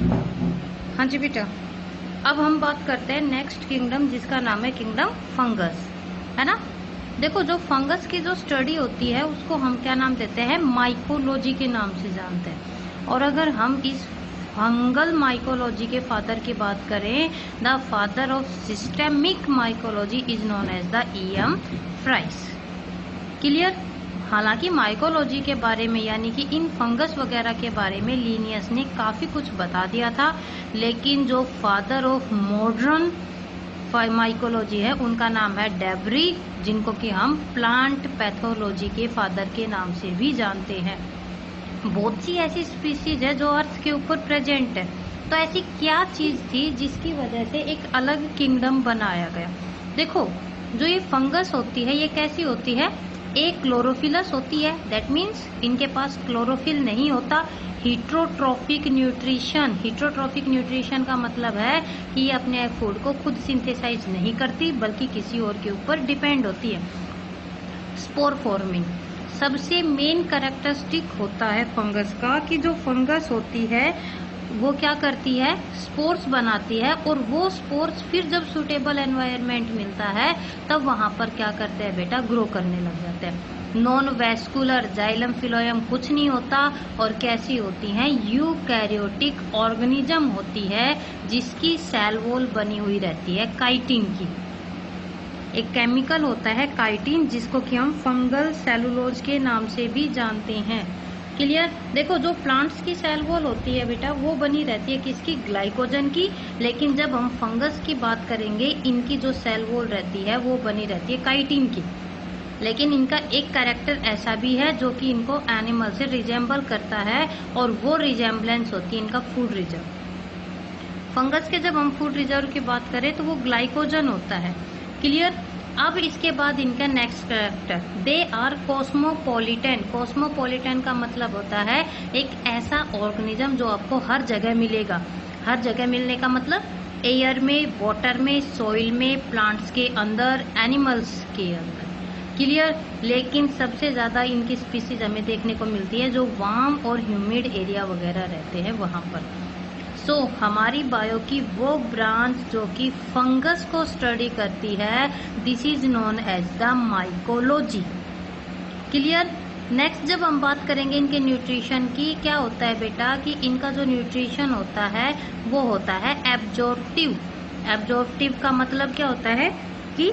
हाँ जी बेटा, अब हम बात करते हैं नेक्स्ट किंगडम, जिसका नाम है किंगडम फंगस, है ना। देखो, जो फंगस की जो स्टडी होती है उसको हम क्या नाम देते हैं, माइकोलॉजी के नाम से जानते हैं। और अगर हम इस फंगल माइकोलॉजी के फादर की बात करें, the father of systemic mycology is known as the E.M. Fries. Clear. हालांकि माइकोलॉजी के बारे में, यानी कि इन फंगस वगैरह के बारे में लीनियस ने काफी कुछ बता दिया था, लेकिन जो फादर ऑफ मॉडर्न माइकोलॉजी है उनका नाम है डेवरी, जिनको कि हम प्लांट पैथोलॉजी के फादर के नाम से भी जानते हैं। बहुत सी ऐसी स्पीसीज है जो अर्थ के ऊपर प्रेजेंट है। तो ऐसी क्या चीज थी जिसकी वजह से एक अलग किंगडम बनाया गया। देखो, जो ये फंगस होती है ये कैसी होती है, एक क्लोरोफिलस होती है, दैट मीन्स इनके पास क्लोरोफिल नहीं होता। हीट्रोट्रोफिक न्यूट्रिशन, हीट्रोट्रोफिक न्यूट्रिशन का मतलब है कि ये अपने फूड को खुद सिंथेसाइज नहीं करती, बल्कि किसी और के ऊपर डिपेंड होती है। स्पोर फॉर्मिंग सबसे मेन कैरेक्टरिस्टिक होता है फंगस का, कि जो फंगस होती है वो क्या करती है, स्पोर्स बनाती है, और वो स्पोर्स फिर जब सुटेबल एनवायरनमेंट मिलता है तब वहां पर क्या करते हैं बेटा, ग्रो करने लग जाते हैं। नॉन वैस्कुलर जाइलम फिलोयम कुछ नहीं होता, और कैसी होती हैं, यूकैरियोटिक ऑर्गेनिज्म होती है जिसकी सेल वॉल बनी हुई रहती है काइटिन की। एक केमिकल होता है काइटिन, जिसको कि हम फंगल सेलुलोज के नाम से भी जानते हैं। क्लियर। देखो, जो प्लांट्स की सेल वॉल होती है बेटा वो बनी रहती है किसकी, ग्लाइकोजन की, लेकिन जब हम फंगस की बात करेंगे इनकी जो सेल वॉल रहती है वो बनी रहती है काइटिन की। लेकिन इनका एक कैरेक्टर ऐसा भी है जो कि इनको एनिमल से रिजेंबल करता है, और वो रिजेंबलेंस होती है इनका फूड रिजर्व। फंगस के जब हम फूड रिजर्व की बात करें तो वो ग्लाइकोजन होता है। क्लियर। अब इसके बाद इनका next character, they are cosmopolitan. Cosmopolitan का मतलब होता है एक ऐसा ऑर्गेनिज्म जो आपको हर जगह मिलेगा। हर जगह मिलने का मतलब एयर में, वाटर में, सॉइल में, प्लांट्स के अंदर, एनिमल्स के अंदर। क्लियर। लेकिन सबसे ज्यादा इनकी स्पीसीज हमें देखने को मिलती है जो वार्म और ह्यूमिड एरिया वगैरह रहते हैं वहां पर। सो हमारी बायो की वो ब्रांच जो कि फंगस को स्टडी करती है, this is known as the mycology. Clear. Next जब हम बात करेंगे इनके न्यूट्रिशन की, क्या होता है बेटा कि इनका जो न्यूट्रिशन होता है वो होता है एब्जॉर्प्टिव। एब्जॉर्प्टिव का मतलब क्या होता है कि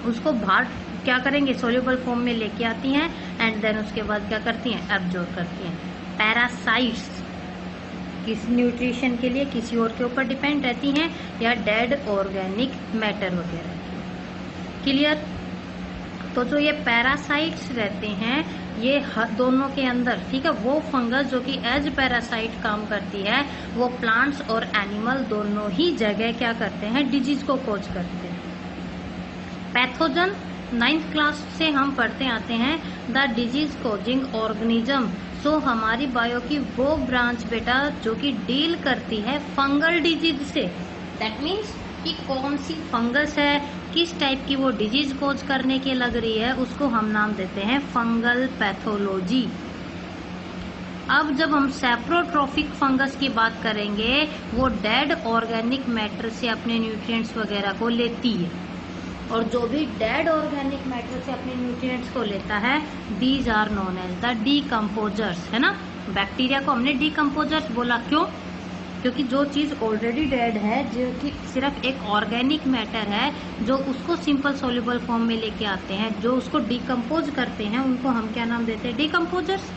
उसको बाहर क्या करेंगे, सोल्यूबल फॉर्म में लेके आती हैं, एंड देन उसके बाद क्या करती हैं, एब्जॉर्ब करती हैं। पैरासाइट्स किस न्यूट्रिशन के लिए किसी और के ऊपर डिपेंड रहती हैं, या डेड ऑर्गेनिक मैटर वगैरह। क्लियर। तो जो ये पैरासाइट्स रहते हैं ये दोनों के अंदर, ठीक है, वो फंगस जो कि एज पैरासाइट काम करती है, वो प्लांट्स और एनिमल दोनों ही जगह क्या करते हैं, डिजीज को कॉज करते हैं। पैथोजन 9th क्लास से हम पढ़ते आते हैं, द डिजीज कॉजिंग ऑर्गेनिज्म। सो हमारी बायो की वो ब्रांच बेटा जो कि डील करती है फंगल डिजीज से। दैट मीन्स कि कौन सी फंगस है, किस टाइप की वो डिजीज कॉज करने के लग रही है, उसको हम नाम देते हैं फंगल पैथोलॉजी। अब जब हम सैप्रोट्रोफिक फंगस की बात करेंगे, वो डेड ऑर्गेनिक मैटर से अपने न्यूट्रिएंट्स वगैरह को लेती है, और जो भी डेड ऑर्गेनिक मैटर से अपने न्यूट्रिएंट्स को लेता है, these are known as the decomposers, है ना। बैक्टीरिया को हमने डीकम्पोजर्स बोला, क्यों, क्योंकि जो चीज ऑलरेडी डेड है, जो कि सिर्फ एक ऑर्गेनिक मैटर है, जो उसको सिंपल सोल्यूबल फॉर्म में लेके आते हैं, जो उसको डीकम्पोज करते हैं, उनको हम क्या नाम देते हैं, डीकम्पोजर्स।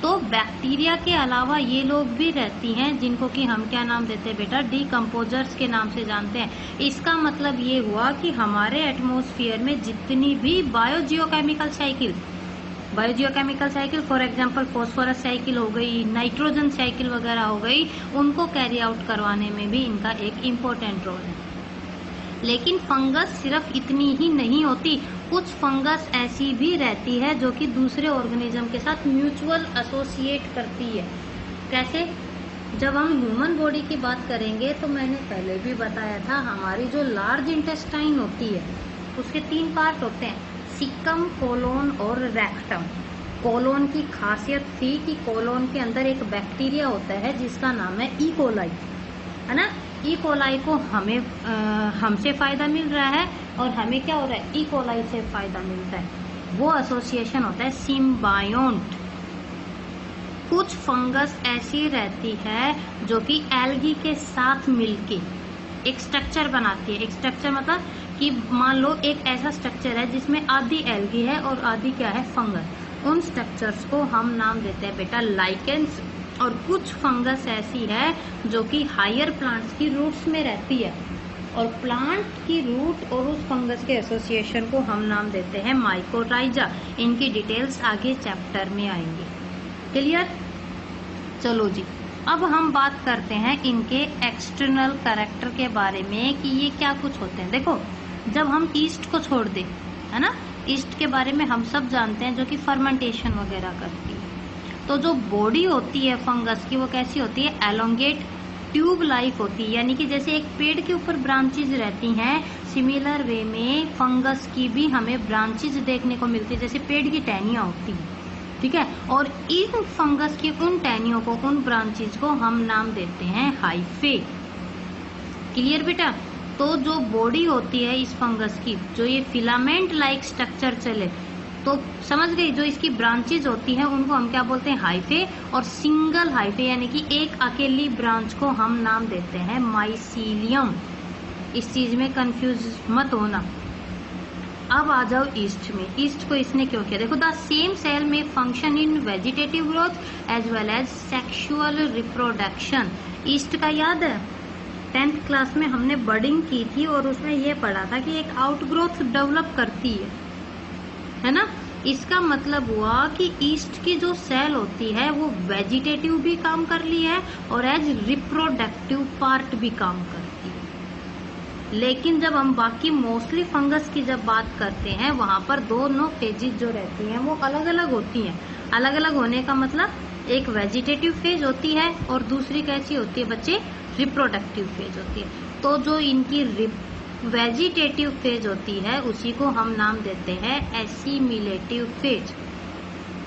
तो बैक्टीरिया के अलावा ये लोग भी रहती हैं जिनको कि हम क्या नाम देते हैं बेटा, डीकम्पोजर्स के नाम से जानते हैं। इसका मतलब ये हुआ कि हमारे एटमॉस्फेयर में जितनी भी biogeochemical cycle for example phosphorus cycle हो गई, नाइट्रोजन साइकिल वगैरह हो गई, उनको कैरी आउट करवाने में भी इनका एक इम्पोर्टेंट रोल है। लेकिन फंगस सिर्फ इतनी ही नहीं होती, कुछ फंगस ऐसी भी रहती है जो कि दूसरे ऑर्गेनिज्म के साथ म्यूचुअल एसोसिएट करती है। कैसे? जब हम ह्यूमन बॉडी की बात करेंगे तो मैंने पहले भी बताया था, हमारी जो लार्ज इंटेस्टाइन होती है उसके 3 पार्ट होते हैं, सिकम, कोलोन और रेक्टम। कोलोन की खासियत थी कि कोलोन के अंदर एक बैक्टीरिया होता है जिसका नाम है ई कोलाई, है ना। ई कोलाई को हमसे फायदा मिल रहा है और हमें क्या हो रहा है, ई कोलाई से फायदा मिलता है। वो एसोसिएशन होता है सिम्बायोंट। कुछ फंगस ऐसी रहती है जो कि एल्गी के साथ मिलके एक स्ट्रक्चर बनाती है। एक स्ट्रक्चर मतलब कि मान लो एक ऐसा स्ट्रक्चर है जिसमें आधी एल्गी है और आधी क्या है, फंगस। उन स्ट्रक्चर्स को हम नाम देते हैं बेटा लाइकेंस। और कुछ फंगस ऐसी है जो कि हायर प्लांट्स की रूट्स में रहती है और प्लांट की रूट और उस फंगस के एसोसिएशन को हम नाम देते हैं माइकोराइजा। इनकी डिटेल्स आगे चैप्टर में आएंगी। क्लियर? चलो जी, अब हम बात करते हैं इनके एक्सटर्नल कैरेक्टर के बारे में कि ये क्या कुछ होते हैं। देखो, जब हम ईस्ट को छोड़ दें, है ना, ईस्ट के बारे में हम सब जानते हैं जो कि फर्मेंटेशन वगैरह करती है। तो जो बॉडी होती है फंगस की वो कैसी होती है, एलोंगेट ट्यूब लाइक होती है, यानी कि जैसे एक पेड़ के ऊपर ब्रांचेज रहती हैं, सिमिलर वे में फंगस की भी हमें ब्रांचेज देखने को मिलती है, जैसे पेड़ की टहनियां होती है, ठीक है। और इन फंगस की उन टहनियों को, उन ब्रांचेज को हम नाम देते हैं हाइफे। क्लियर बेटा? तो जो बॉडी होती है इस फंगस की, जो ये फिलामेंट लाइक स्ट्रक्चर चले, तो समझ गई, जो इसकी ब्रांचेज होती हैं उनको हम क्या बोलते हैं, हाइफे। और सिंगल हाइफे यानी कि एक अकेली ब्रांच को हम नाम देते हैं माइसीलियम। इस चीज में कंफ्यूज मत होना। अब आ जाओ ईस्ट में। ईस्ट को इसने क्यों किया, देखो, द सेम सेल में function in vegetative growth as well as sexual reproduction. Yeast का याद है, 10th क्लास में हमने बर्डिंग की थी और उसमें ये पढ़ा था कि एक आउटग्रोथ डेवलप करती है ना। इसका मतलब हुआ कि ईस्ट की जो सेल होती है वो वेजिटेटिव भी काम कर रही है और एज रिप्रोडक्टिव पार्ट भी काम करती है। लेकिन जब हम बाकी मोस्टली फंगस की जब बात करते हैं, वहां पर दोनों फेजेज जो रहती हैं वो अलग अलग होती हैं। अलग अलग होने का मतलब एक वेजिटेटिव फेज होती है और दूसरी कैसी होती है बच्चे, रिप्रोडक्टिव फेज होती है। तो जो इनकी वेजिटेटिव फेज होती है उसी को हम नाम देते हैं एसिमिलेटिव फेज।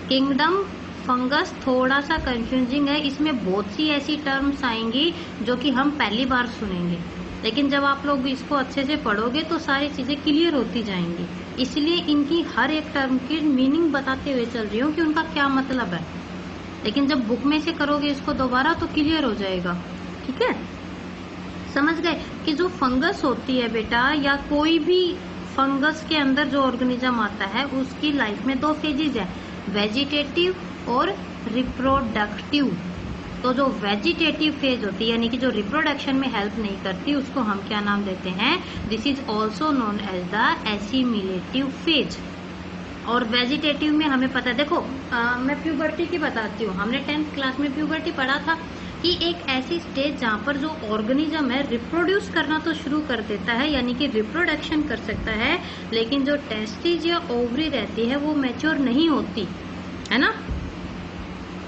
किंगडम फंगस थोड़ा सा कंफ्यूजिंग है, इसमें बहुत सी ऐसी टर्म्स आएंगी जो कि हम पहली बार सुनेंगे, लेकिन जब आप लोग इसको अच्छे से पढ़ोगे तो सारी चीजें क्लियर होती जाएंगी। इसलिए इनकी हर एक टर्म की मीनिंग बताते हुए चल रही हूँ कि उनका क्या मतलब है, लेकिन जब बुक में से करोगे इसको दोबारा तो क्लियर हो जाएगा। ठीक है, समझ गए कि जो फंगस होती है बेटा, या कोई भी फंगस के अंदर जो ऑर्गेनिज्म आता है उसकी लाइफ में दो फेजेज है, वेजिटेटिव और रिप्रोडक्टिव। तो जो वेजिटेटिव फेज होती है यानी कि जो रिप्रोडक्शन में हेल्प नहीं करती, उसको हम क्या नाम देते हैं, this is also known as the assimilative phase. और वेजिटेटिव में हमें पता है, देखो मैं प्यूबर्टी की बताती हूँ। हमने 10th क्लास में प्यूबर्टी पढ़ा था कि एक ऐसी स्टेज जहाँ पर जो ऑर्गेनिज्म है रिप्रोड्यूस करना तो शुरू कर देता है, यानी कि रिप्रोडक्शन कर सकता है, लेकिन जो टेस्टिज या ओवरी रहती है वो मैच्योर नहीं होती है ना।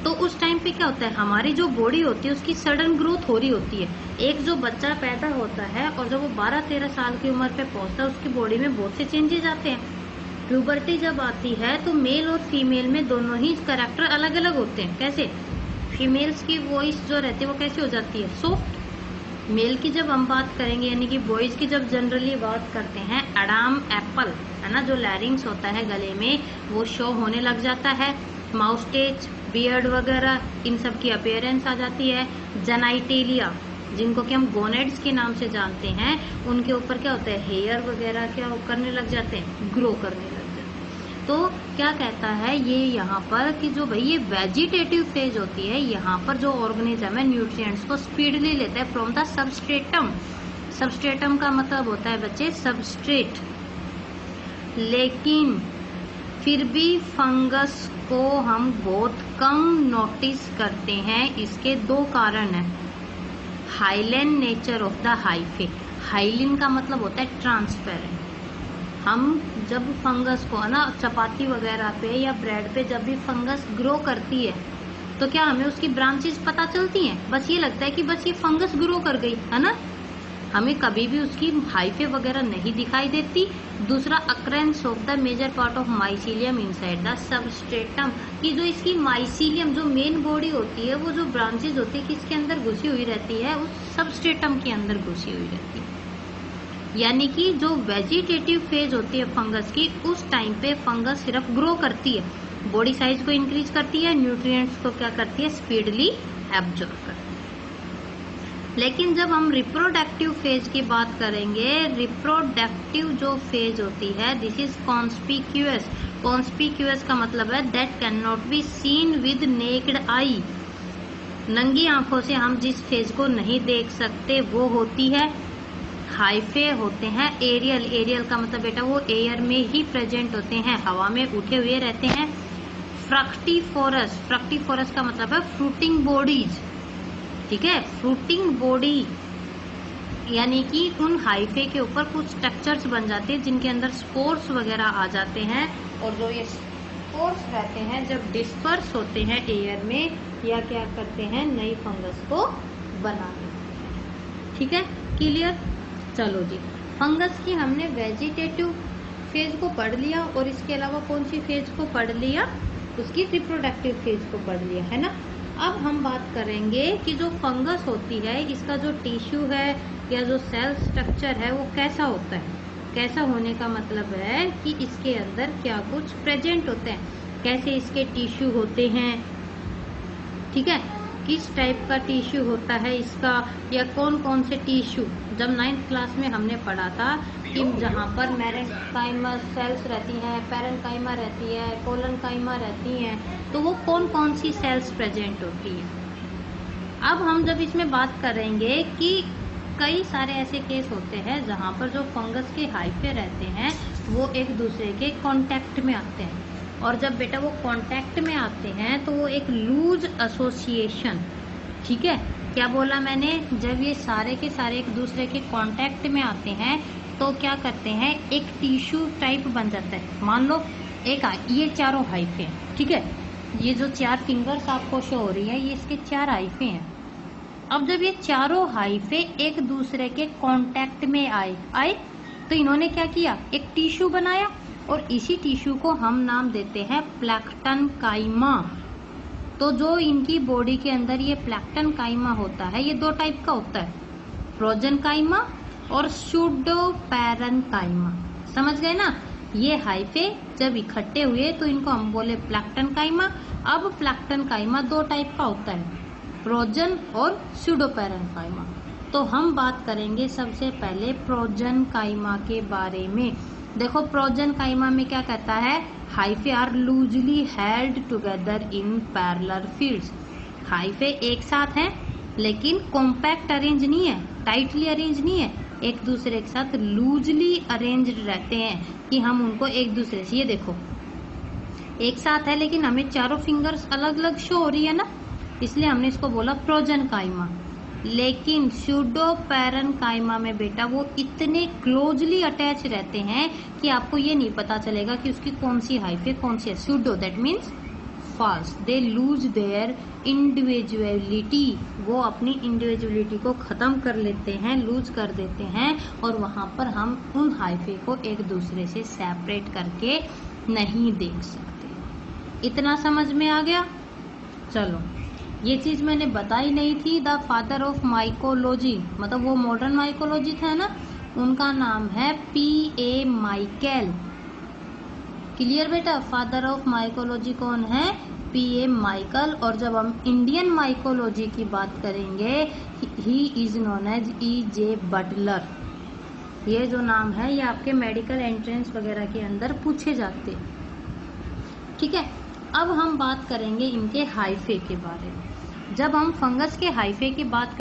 तो उस टाइम पे क्या होता है, हमारी जो बॉडी होती है उसकी सडन ग्रोथ हो रही होती है। एक जो बच्चा पैदा होता है और जब वो 12-13 साल की उम्र पे पहुंचता है उसकी बॉडी में बहुत से चेंजेस आते हैं। प्यूबर्टी जब आती है तो मेल और फीमेल में दोनों ही कैरेक्टर अलग अलग होते हैं। कैसे, फीमेल्स की वॉइस जो रहती है वो कैसी हो जाती है, सॉफ्ट। मेल की जब हम बात करेंगे यानी कि बॉयज की जब जनरली बात करते हैं, एडम एप्पल है ना, जो लैरिंग्स होता है गले में वो शो होने लग जाता है। माउस्टेच, बियर्ड वगैरह, इन सब की अपीयरेंस आ जाती है। जेनाइटेलिया, जिनको कि हम गोनेड्स के नाम से जानते हैं, उनके ऊपर क्या होता है, हेयर वगैरह क्या करने लग जाते हैं, ग्रो करने लग जाते हैं। तो क्या कहता है ये यहाँ पर कि जो भाई ये वेजिटेटिव फेज होती है, यहाँ पर जो ऑर्गेनिज्म है न्यूट्रिएंट्स को स्पीडली लेता है फ्रॉम द सबस्ट्रेटम। सबस्ट्रेटम का मतलब होता है बच्चे सबस्ट्रेट। लेकिन फिर भी फंगस को हम बहुत कम नोटिस करते हैं। इसके दो कारण हैं। Hyaline nature of the hyphae. Hyaline का मतलब होता है ट्रांसपेरेंट। हम जब फंगस को है ना चपाती वगैरह पे या ब्रेड पे जब भी फंगस ग्रो करती है तो क्या हमें उसकी ब्रांचेस पता चलती हैं? बस ये लगता है कि बस ये फंगस ग्रो कर गई है ना। हमें कभी भी उसकी हाइफे वगैरह नहीं दिखाई देती। दूसरा, occurrence of the major part of mycelium inside the substratum, कि जो इसकी माइसीलियम जो मेन बॉडी होती है, वो जो ब्रांचेज होती है किसके अंदर घुसी हुई रहती है, उस सबस्ट्रेटम के अंदर घुसी हुई रहती है। यानी कि जो वेजिटेटिव फेज होती है फंगस की, उस टाइम पे फंगस सिर्फ ग्रो करती है, बॉडी साइज को इंक्रीज करती है, न्यूट्रिएंट्स को क्या करती है, स्पीडली एब्जॉर्ब करती है। लेकिन जब हम रिप्रोडक्टिव फेज की बात करेंगे, रिप्रोडक्टिव जो फेज होती है, दिस इज कॉन्स्पिक्यूअस। कॉन्स्पिक्यूअस का मतलब है that can not be seen with necked आई। नंगी आंखों से हम जिस फेज को नहीं देख सकते वो होती है हाइफे होते हैं एरियल। एरियल का मतलब बेटा वो एयर में ही प्रेजेंट होते हैं, हवा में उठे हुए रहते हैं। फ्रक्टिफोरस, फ्रक्टिफोरस का मतलब है फ्रूटिंग बॉडीज, ठीक है, फ्रूटिंग बॉडी, यानी कि उन हाइफे के ऊपर कुछ स्ट्रक्चर्स बन जाते हैं जिनके अंदर स्पोर्स वगैरह आ जाते हैं, और जो ये स्पोर्स रहते हैं जब डिस्पर्स होते हैं एयर में, या क्या करते हैं, नई फंगस को बनाते हैं। ठीक है, क्लियर। चलो जी, फंगस की हमने वेजिटेटिव फेज को पढ़ लिया, और इसके अलावा कौन सी फेज को पढ़ लिया, उसकी रिप्रोडक्टिव फेज को पढ़ लिया, है ना। अब हम बात करेंगे कि जो फंगस होती है, इसका जो टिश्यू है या जो सेल स्ट्रक्चर है वो कैसा होता है। कैसा होने का मतलब है कि इसके अंदर क्या कुछ प्रेजेंट होते हैं, कैसे इसके टिश्यू होते हैं, ठीक है, किस टाइप का टिश्यू होता है इसका, या कौन कौन से टिश्यू। जब 9th क्लास में हमने पढ़ा था कि जहाँ पर मेसेंकाइमा सेल्स रहती हैं, पैरेन्काइमा रहती है, कोलनकाइमा रहती हैं, तो वो कौन कौन सी सेल्स प्रेजेंट होती हैं। अब हम जब इसमें बात करेंगे कि कई सारे ऐसे केस होते हैं जहाँ पर जो फंगस के हाइफे रहते हैं वो एक दूसरे के कांटेक्ट में आते हैं, और जब बेटा वो कांटेक्ट में आते हैं तो वो एक लूज एसोसिएशन, ठीक है, क्या बोला मैंने, जब ये सारे के सारे एक दूसरे के कांटेक्ट में आते हैं तो क्या करते हैं, एक टिश्यू टाइप बन जाता है। मान लो एक ये चारों हाइफे हैं, ठीक है, ये जो 4 फिंगर्स आपको शो हो रही है ये इसके 4 हाइफे हैं। अब जब ये चारों हाइफे एक दूसरे के कांटेक्ट में आए तो इन्होंने क्या किया, एक टिश्यू बनाया, और इसी टिश्यू को हम नाम देते हैं प्लैक्टन काइमा। तो जो इनकी बॉडी के अंदर ये प्लैक्टन काइमा होता है, ये 2 टाइप का होता है, प्रोजन काइमा और सूडोपैरन काइमा। समझ गए ना। ये हाइफे जब इकट्ठे हुए तो इनको हम बोले प्लैक्टन काइमा। अब प्लैक्टन काइमा 2 टाइप का होता है, प्रोजन और सूडोपैरन काइमा। तो हम बात करेंगे सबसे पहले प्रोजन काइमा के बारे में। देखो प्रोजन काइमा में क्या कहता है, hyphae are loosely held together in parallel fields. Hyphae एक साथ हैं लेकिन कॉम्पैक्ट अरेंज नहीं है, टाइटली अरेंज नहीं है, एक दूसरे के साथ लूजली अरेंज्ड रहते हैं कि हम उनको एक दूसरे से, ये देखो एक साथ है लेकिन हमें चारों फिंगर्स अलग अलग शो हो रही है ना, इसलिए हमने इसको बोला प्रोजन काइमा। लेकिन सूडोपैरन काइमा में बेटा वो इतने क्लोजली अटैच रहते हैं कि आपको ये नहीं पता चलेगा कि उसकी कौन सी हाइफे कौन सी है। Pseudo that means false, they lose their individuality, वो अपनी इंडिविजुअलिटी को खत्म कर लेते हैं, लूज कर देते हैं, और वहां पर हम उन हाइफे को एक दूसरे से सेपरेट करके नहीं देख सकते। इतना समझ में आ गया। चलो, ये चीज मैंने बताई नहीं थी। द फादर ऑफ माइकोलॉजी, मतलब वो मॉडर्न माइकोलॉजी थे ना, उनका नाम है P.A. माइकल। क्लियर बेटा, फादर ऑफ माइकोलॉजी कौन है, P.A. माइकल। और जब हम इंडियन माइकोलॉजी की बात करेंगे, he is known as E.J. Butler. ये जो नाम है ये आपके मेडिकल एंट्रेंस वगैरह के अंदर पूछे जाते हैं, ठीक है। अब हम बात करेंगे इनके हाइफे के बारे में। जब हम फंगस के हाइफे की बात